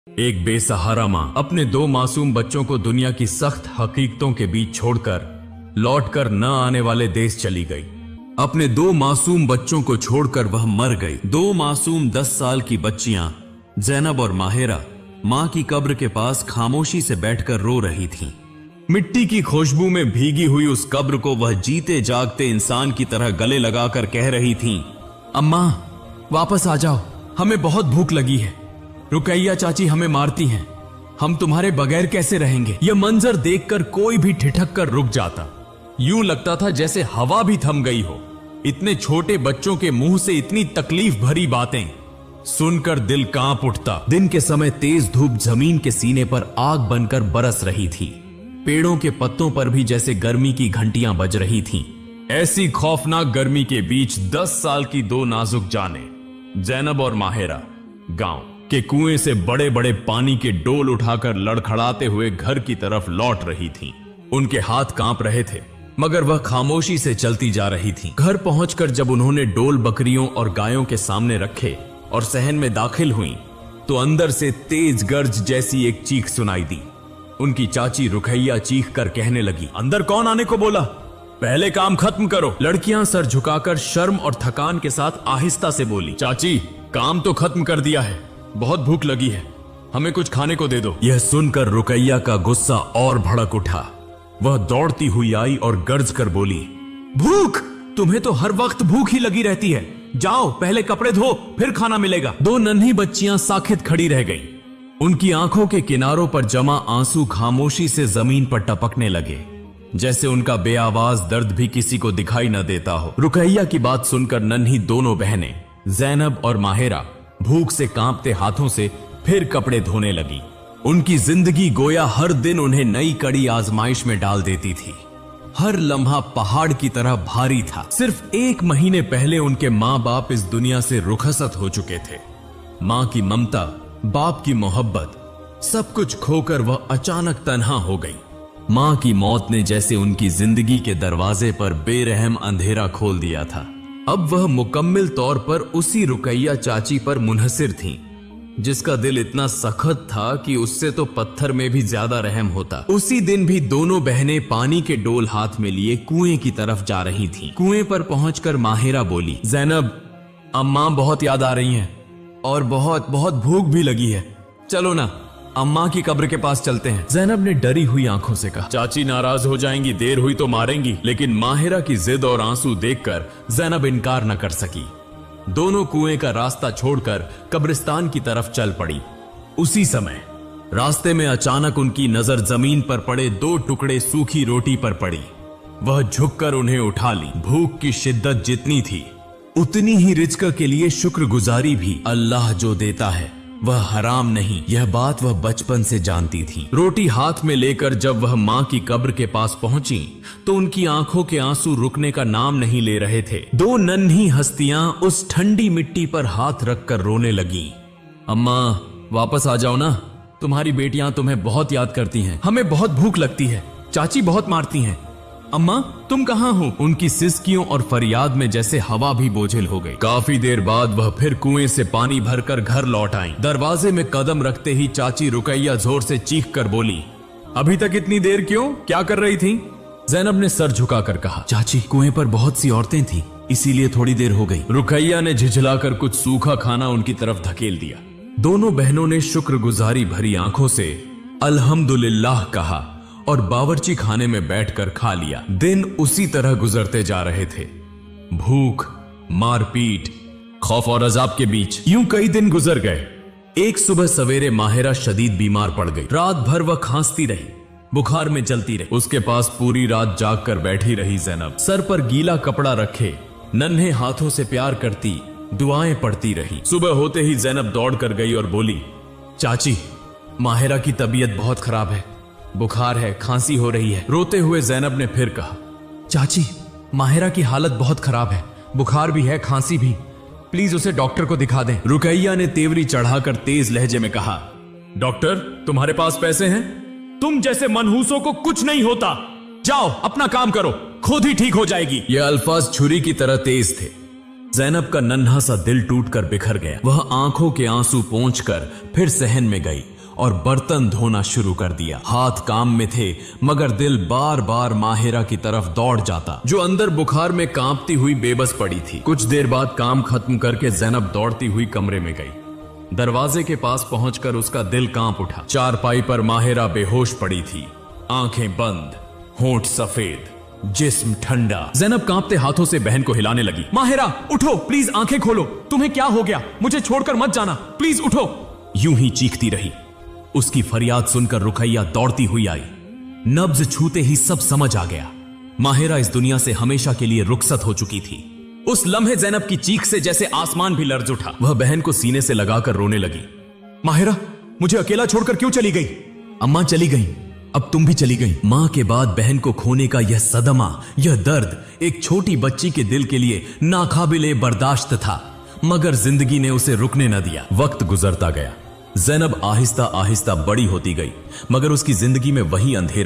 एक बेसहारा माँ अपने दो मासूम बच्चों को दुनिया की सख्त हकीकतों के बीच छोड़कर लौटकर न आने वाले देश चली गई। अपने दो मासूम बच्चों को छोड़कर वह मर गई। दो मासूम 10 साल की बच्चियां जैनब और माहिरा माँ की कब्र के पास खामोशी से बैठकर रो रही थीं। मिट्टी की खुशबू में भीगी हुई उस कब्र को वह जीते जागते इंसान की तरह गले लगाकर कह रही थीं, अम्मा वापस आ जाओ, हमें बहुत भूख लगी है। रुकैया चाची हमें मारती हैं, हम तुम्हारे बगैर कैसे रहेंगे। यह मंजर देखकर कोई भी ठिठक कर रुक जाता। यूं लगता था जैसे हवा भी थम गई हो। इतने छोटे बच्चों के मुंह से इतनी तकलीफ भरी बातें सुनकर दिल कांप उठता। दिन के समय तेज धूप जमीन के सीने पर आग बनकर बरस रही थी। पेड़ों के पत्तों पर भी जैसे गर्मी की घंटियां बज रही थीं। ऐसी खौफनाक गर्मी के बीच 10 साल की दो नाजुक जानें जैनब और माहिरा गांव के कुएं से बड़े बड़े पानी के डोल उठाकर लड़खड़ाते हुए घर की तरफ लौट रही थीं। उनके हाथ कांप रहे थे मगर वह खामोशी से चलती जा रही थीं। घर पहुंचकर जब उन्होंने डोल बकरियों और गायों के सामने रखे और सहन में दाखिल हुईं, तो अंदर से तेज गर्ज जैसी एक चीख सुनाई दी। उनकी चाची रुकैया चीख कर कहने लगी, अंदर कौन आने को बोला, पहले काम खत्म करो। लड़कियां सर झुकाकर शर्म और थकान के साथ आहिस्ता से बोली, चाची काम तो खत्म कर दिया है, बहुत भूख लगी है, हमें कुछ खाने को दे दो। यह सुनकर रुकैया का गुस्सा और भड़क उठा। वह दौड़ती हुई आई और गर्ज कर बोली, भूख, तुम्हें तो हर वक्त भूख ही लगी रहती है, जाओ पहले कपड़े धो फिर खाना मिलेगा। दो नन्ही बच्चियां साखित खड़ी रह गईं। उनकी आंखों के किनारों पर जमा आंसू खामोशी से जमीन पर टपकने लगे, जैसे उनका बेआवाज दर्द भी किसी को दिखाई न देता हो। रुकैया की बात सुनकर नन्ही दोनों बहनें जैनब और माहिरा भूख से कांपते हाथों से फिर कपड़े धोने लगी। उनकी जिंदगी गोया हर दिन उन्हें नई कड़ी आजमाइश में डाल देती थी। हर लम्हा पहाड़ की तरह भारी था। सिर्फ 1 महीने पहले उनके माँ बाप इस दुनिया से रुखसत हो चुके थे। माँ की ममता, बाप की मोहब्बत, सब कुछ खोकर वह अचानक तन्हा हो गई। माँ की मौत ने जैसे उनकी जिंदगी के दरवाजे पर बेरहम अंधेरा खोल दिया था। अब वह मुकम्मल तौर पर उसी रुकैया चाची पर मुनहसिर थीं, जिसका दिल इतना सख्त था कि उससे तो पत्थर में भी ज्यादा रहम होता। उसी दिन भी दोनों बहनें पानी के डोल हाथ में लिए कुएं की तरफ जा रही थीं। कुएं पर पहुंचकर माहिरा बोली, जैनब अम्मा बहुत याद आ रही हैं और बहुत बहुत भूख भी लगी है, चलो ना अम्मा की कब्र के पास चलते हैं। जैनब ने डरी हुई आंखों से कहा, चाची नाराज हो जाएंगी, देर हुई तो मारेंगी। लेकिन माहिरा की जिद और आंसू देखकर जैनब इनकार न कर सकी। दोनों कुएं का रास्ता छोड़कर कब्रिस्तान की तरफ चल पड़ी। उसी समय रास्ते में अचानक उनकी नजर जमीन पर पड़े 2 टुकड़े सूखी रोटी पर पड़ी। वह झुककर उन्हें उठा ली। भूख की शिद्दत जितनी थी उतनी ही रिज़्क़ के लिए शुक्रगुजारी भी। अल्लाह जो देता है वह हराम नहीं, यह बात वह बचपन से जानती थी। रोटी हाथ में लेकर जब वह माँ की कब्र के पास पहुंची तो उनकी आंखों के आंसू रुकने का नाम नहीं ले रहे थे। 2 नन्ही हस्तियां उस ठंडी मिट्टी पर हाथ रखकर रोने लगी। अम्मा वापस आ जाओ ना, तुम्हारी बेटियां तुम्हें बहुत याद करती हैं, हमें बहुत भूख लगती है, चाची बहुत मारती हैं। अम्मा तुम कहाँ हो? उनकी सिसकियों और फरियाद में जैसे हवा भी बोझिल हो गई। काफी देर बाद वह फिर कुएं से पानी भरकर घर लौट आईं। दरवाजे में कदम रखते ही चाची रुकैया जोर से चीख कर बोली, अभी तक इतनी देर क्यों, क्या कर रही थी? जैनब ने सर झुकाकर कहा, चाची कुएं पर बहुत सी औरतें थीं, इसीलिए थोड़ी देर हो गई। रुकैया ने झिझलाकर कुछ सूखा खाना उनकी तरफ धकेल दिया। दोनों बहनों ने शुक्रगुजारी भरी आंखों से अल्हम्दुलिल्लाह कहा और बावर्ची खाने में बैठकर खा लिया। दिन उसी तरह गुजरते जा रहे थे। भूख, मारपीट, खौफ और अजाब के बीच यूं कई दिन गुजर गए। एक सुबह सवेरे माहिरा शदीद बीमार पड़ गई। रात भर वह खांसती रही, बुखार में जलती रही। उसके पास पूरी रात जाग कर बैठी रही जैनब। सर पर गीला कपड़ा रखे नन्हे हाथों से प्यार करती दुआएं पढ़ती रही। सुबह होते ही जैनब दौड़ कर गई और बोली, चाची माहिरा की तबीयत बहुत खराब है, बुखार है, खांसी हो रही है। रोते हुए जैनब ने फिर कहा, चाची माहिरा की हालत बहुत खराब है, बुखार भी है, खांसी भी, प्लीज उसे डॉक्टर को दिखा दें। रुकैया ने तेवरी चढ़ाकर तेज लहजे में कहा, डॉक्टर तुम्हारे पास पैसे हैं? तुम जैसे मनहूसों को कुछ नहीं होता, जाओ अपना काम करो, खुद ही ठीक हो जाएगी। यह अल्फाज छुरी की तरह तेज थे। ज़ैनब का नन्हा सा दिल टूटकर बिखर गया। वह आंखों के आंसू पोंछकर फिर सहन में गई और बर्तन धोना शुरू कर दिया। हाथ काम में थे मगर दिल बार बार माहिरा की तरफ दौड़ जाता, जो अंदर बुखार में कांपती हुई बेबस पड़ी थी। कुछ देर बाद काम खत्म करके ज़ैनब दौड़ती हुई कमरे में गई। दरवाजे के पास पहुंचकर उसका दिल कांप उठा। चारपाई पर माहिरा बेहोश पड़ी थी, आंखें बंद, होंठ सफेद, जिस्म ठंडा। ज़ैनब कांपते हाथों से बहन को हिलाने लगी। माहिरा उठो, प्लीज आंखें खोलो, तुम्हें क्या हो गया? मुझे छोड़कर मत जाना, प्लीज उठो। यूं ही चीखती रही। उसकी फरियाद सुनकर रुकैया दौड़ती हुई आई। नब्ज छूते ही सब समझ आ गया। माहिरा इस दुनिया से हमेशा के लिए रुखसत हो चुकी थी। उस लम्हे ज़ैनब की चीख से जैसे आसमान भी लर्ज उठा। वह बहन को सीने से लगाकर रोने लगी। माहिरा, मुझे अकेला छोड़कर क्यों चली गई? अम्मा चली गई, अब तुम भी चली गई। मां के बाद बहन को खोने का यह सदमा, यह दर्द एक छोटी बच्ची के दिल के लिए नाकाबिले बर्दाश्त था, मगर जिंदगी ने उसे रुकने न दिया। वक्त गुजरता गया। ज़ैनब आहिस्ता आहिस्ता बड़ी होती गई, मगर उसकी जिंदगी में वही अंधेरा